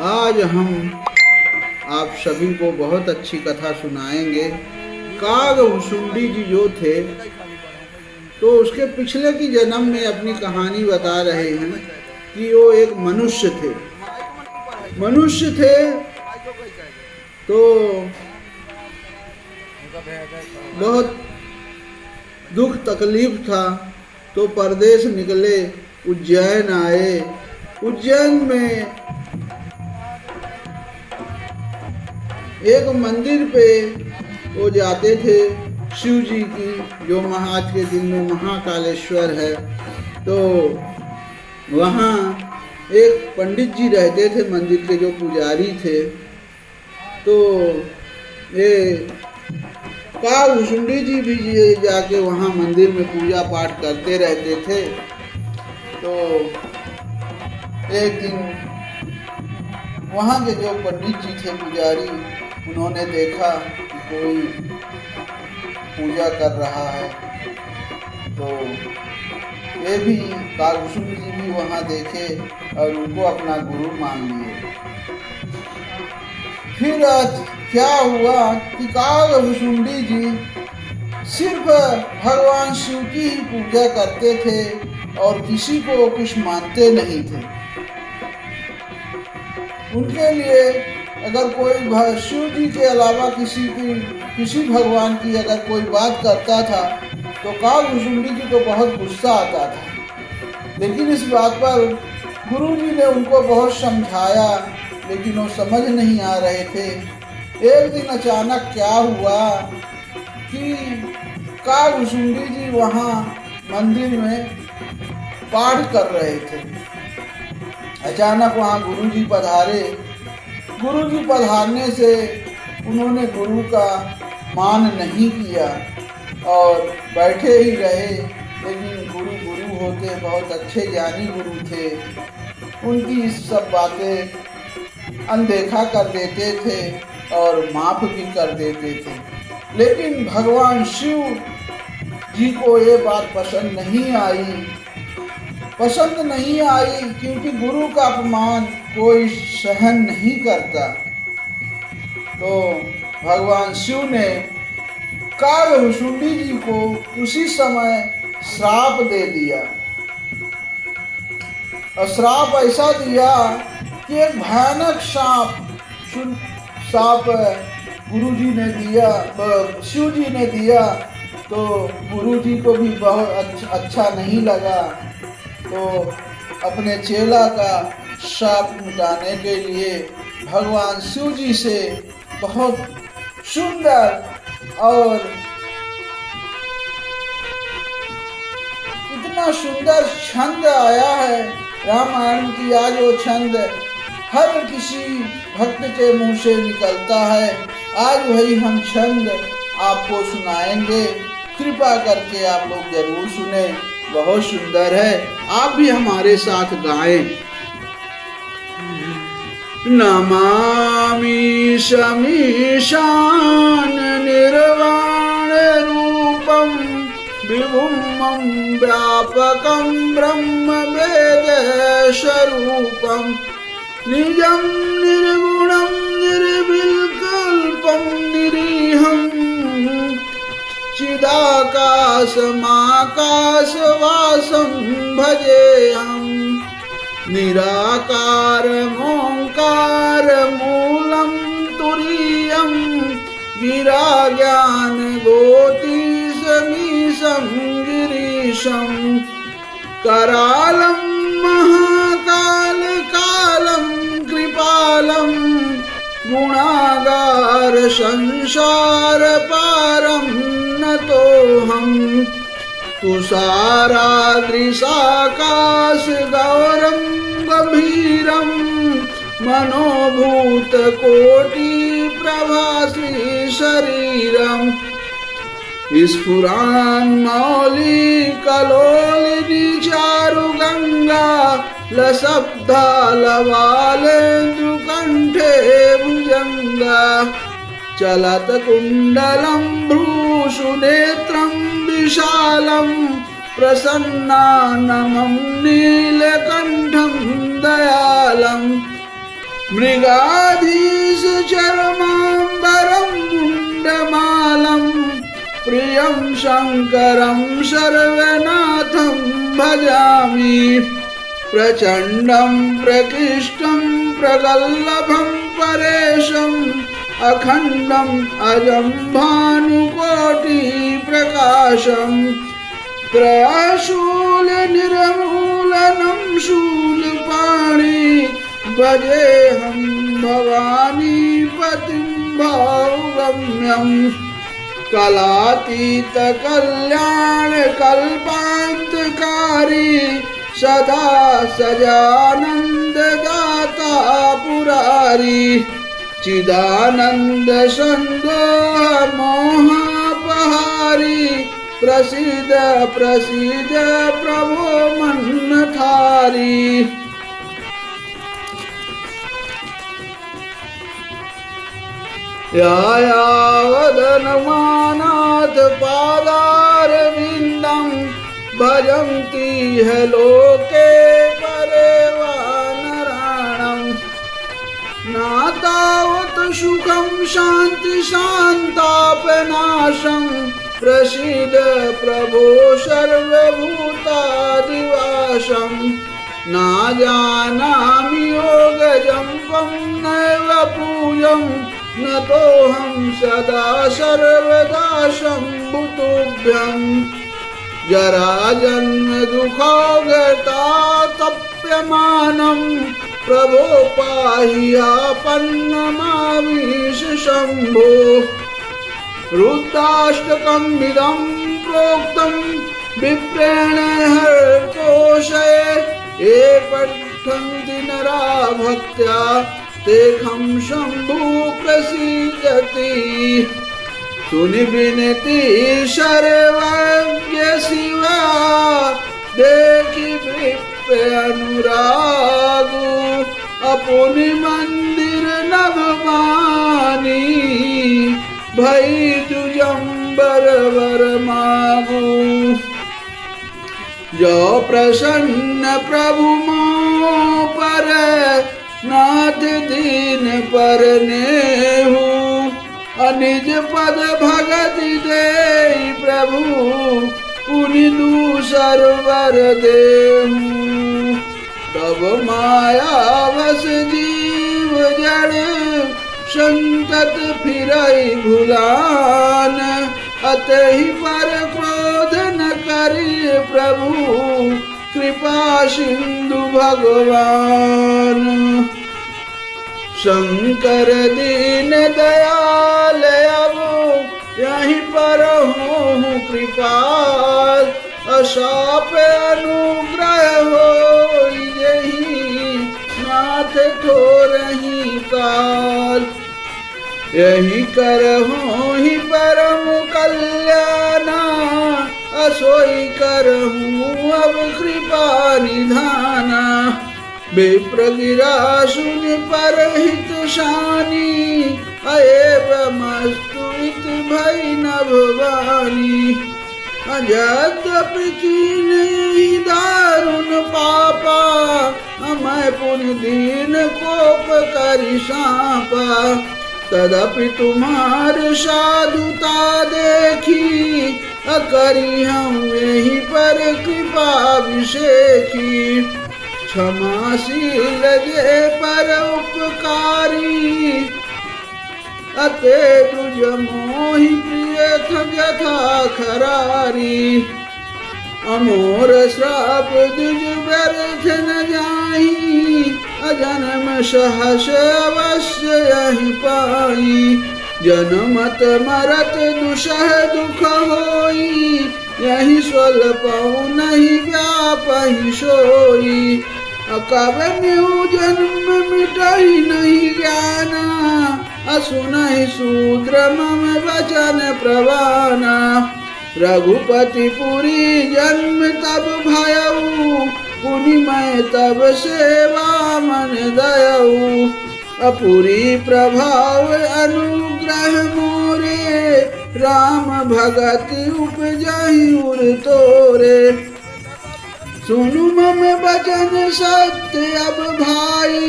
आज हम आप सभी को बहुत अच्छी कथा सुनाएंगे। कागभुसुंडी जी जो थे तो उसके पिछले की जन्म में अपनी कहानी बता रहे हैं कि वो एक मनुष्य थे। तो बहुत दुख तकलीफ था, तो परदेश निकले, उज्जैन आए। उज्जैन में एक मंदिर पे वो जाते थे शिव जी की, जो आज के दिन में महाकालेश्वर है। तो वहाँ एक पंडित जी रहते थे मंदिर के, जो पुजारी थे। तो ये कागभुसुंडी जी भी जाके वहाँ मंदिर में पूजा पाठ करते रहते थे। तो एक दिन वहाँ के जो पंडित जी थे पुजारी, उन्होंने देखा कि कोई पूजा कर रहा है। तो ये भी कागभुसुंडी जी भी वहाँ देखे और उनको अपना गुरु मान लिए। फिर क्या हुआ कि कागभुसुंडी जी सिर्फ भगवान शिव की ही पूजा करते थे और किसी को कुछ मानते नहीं थे। उनके लिए अगर कोई शिव जी के अलावा किसी भगवान की अगर कोई बात करता था तो कागभुसुंडी जी को बहुत गुस्सा आता था। लेकिन इस बात पर गुरु जी ने उनको बहुत समझाया, लेकिन वो समझ नहीं आ रहे थे। एक दिन अचानक क्या हुआ कि कागभुसुंडी जी वहाँ मंदिर में पाठ कर रहे थे। अचानक वहाँ गुरु जी पधारे। गुरु जी पधारने से उन्होंने गुरु का मान नहीं किया और बैठे ही रहे। लेकिन गुरु होते, बहुत अच्छे ज्ञानी गुरु थे, उनकी सब बातें अनदेखा कर देते थे और माफ भी कर देते थे। लेकिन भगवान शिव जी को ये बात पसंद नहीं आई, क्योंकि गुरु का अपमान कोई सहन नहीं करता। तो भगवान शिव ने कागभुसुंडी जी को उसी समय श्राप दे दिया। और श्राप ऐसा दिया कि एक भयानक सांप गुरु जी ने दिया, शिव जी ने दिया। तो गुरु जी को भी बहुत अच्छा नहीं लगा। तो अपने चेला का शाप मिटाने के लिए भगवान शिव जी से बहुत सुंदर और इतना सुंदर छंद आया है रामायण की। आज वो छंद हर किसी भक्त के मुंह से निकलता है। आज वही हम छंद आपको सुनाएंगे। कृपा करके आप लोग जरूर सुने, बहुत सुंदर है। आप भी हमारे साथ गाएं। नमामि शमीशान निर्वाण रूपम विभुमं व्यापकं ब्रह्म वेद स्वरूपम निजं निर्गुणं निर्विकल्पं निरीहं चिदाकाशमाकाशवासं भजेऽहं निराकारमोङ्कारमूलं तुरीयं गिराज्ञानगोतीशमीशं गिरीशं करालं महाकालकालं कृपालं गुणागार संसार पारं नतोऽहं तुषाराद्रिसाकाश गौरं गंभीरं मनोभूतकोटि प्रभासी शरीरं स्फुरान्मौली कलोलिनी चारुगंगा लसब्दालवालेन्दुकण्ठे भुजंगा चलत कुंडलं भ्रूषुनेत्रं विशालं प्रसन्नाननं नीलकण्ठं दयालं मृगाधीश चर्माम्बरं मुण्डमालं प्रियं शङ्करं सर्वनाथं भजामि। प्रचण्डं प्रकृष्टं प्रगल्लभं परेशम् अखण्डम् अजं भानुकोटिप्रकाशम् त्रयशूलनिर्मूलनं शूलपाणि भजेऽहं भवानीपतिं भावगम्यम्। कलातीतकल्याणकल्पान्तकारी सदा सजानन्ददाता पुरारी चिदानंद संदोह मोहापहारी प्रसिद्ध प्रसिद्ध प्रभो मन्नथारी। यावदनुमानाथ पादारविन्दं भजन्ति है लोके परे वानराणाम्। नातावत सुखं शान्ति शान्तापनाशं प्रसीद प्रभो सर्वभूतादिवासं। न जानामि योगजं नैव पूजं नतोऽहं सदा सर्वदा शम्भुतुभ्यं। जराजन्म दुःखौघतातप्यमानं प्रभो पाहि आपन्नमावीश शम्भो। रुद्राष्टकमिदं प्रोक्तं विप्रेण हर्षोषये ये पठन्ति नरा भक्त्या तेऽहं शम्भु प्रसीदति। सुनि विनति सर्वज्ञ शिवा देखि विप्र अनुरागु अपनी मंदिर नभमानी भई जुजम्बर वर मागु। जो प्रसन्न प्रभु मों पर नाथ दीन पर नेहु अनिज पद भगति देई प्रभु पुनि दूसर वर देहु। तब माया वश जीव जड़ संतत फिरई भुलान अतहि पर क्रोध न करी प्रभु कृपा सिंधु भगवान। शंकर दीन दयाल अब यहीं पर हूँ कृपाल अशाप अनुग्रह हो यही नाथ थोरही काल। यही करहूँ ही परम कल्याणा असोई करहूँ अब कृपा निधाना। विप्र गिरा सुन परहित शानी अएवमस्तु इति भई न भवानी। यद्यपि कीन्ही दारुण पापा मैं पुनि दीन कोप करि सापा। तदपि तुम्हार साधुता देखी अकरी हम यहीं पर कृपा विषेखी। क्षमाशील जे पर उपकारी अते तुझ मोहि प्रिय यथा खरारी। अमोर श्राप दुज व्यर्थ न जाहि अजन्म सहस अवश्य यही पाई। जनमत मरत दुसह दुख होई यही स्वल्पहु नहीं व्यापहि सोई। अकब न्यू जन्म मिटहि नहीं ज्ञाना असुनहि शूद्र मम वचन प्रवाना। रघुपति पुरी जन्म तब भयऊ पुनि मैं तब सेवा मन दयऊ। अपुरी प्रभाव अनुग्रह मोरे राम भगत उपजहि उर तोरे। सुनु मम बचन सत्य अब भाई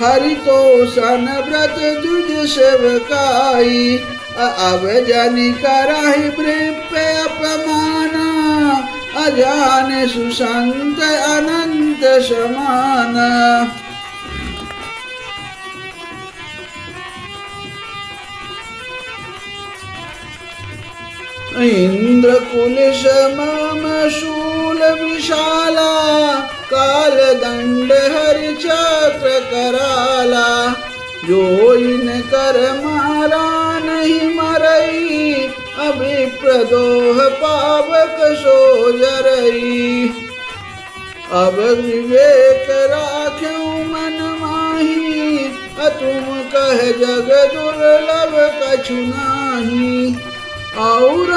हरि तो सन व्रत तुझ सेवकाई, अब जनि करहि वृप अपमाना, अजान सुसंत अनंत समान। इंद्र कुल समम शूल विशाला, काल दंड हरि चक्र कराला, जो इन कर मारा नहीं मरई, अभी प्रदोह पावक सो जरई। अब विवेक राख्यूं मन माही, तुम कह जग दुर्लभ कछु नाही। और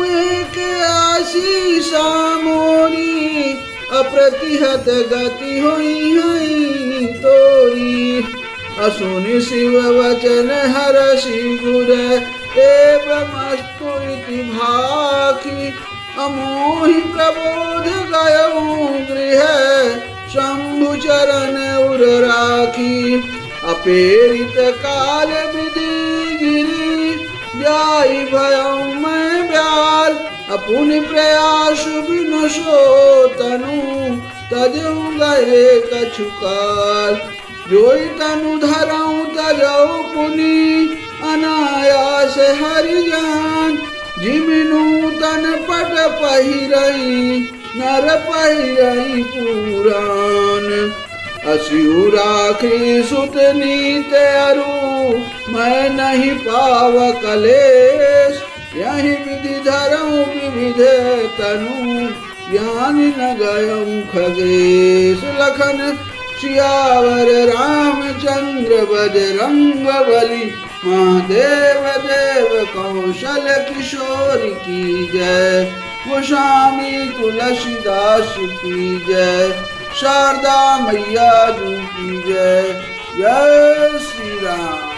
एक आशीषा मोरी, अप्रतिहत गति हुई है तोरी। असुनि शिव वचन हरषि गुर, एवमस्तु इति भाखी, अमोहि प्रबोध गयऊं गृह, शंभु चरण उर राखी। अपेरित काल विधि गिरी, जाई भयऊं मैं ब्याल, अपुनि प्रयास बिन सो तनु, तजऊं गए कछु काल। जोई तनु धरऊं तजऊ पुनि, अनायास हरि जान, जिमिनु तन पट पहिरई, नर पहिरई पुराण। अस्यु राखी सुत नीत अरु, मैं नहीं पाव कलेश, यही विधि धरऊं विविध तनु, ज्ञान न गयऊं खगेश। लखन सियावर रामचंद्र बजरंग बली, महादेव देव कौशल किशोर की जय। गोस्वामी तुलसीदास की जय, शारदा मैया जी की जय। जय श्री राम।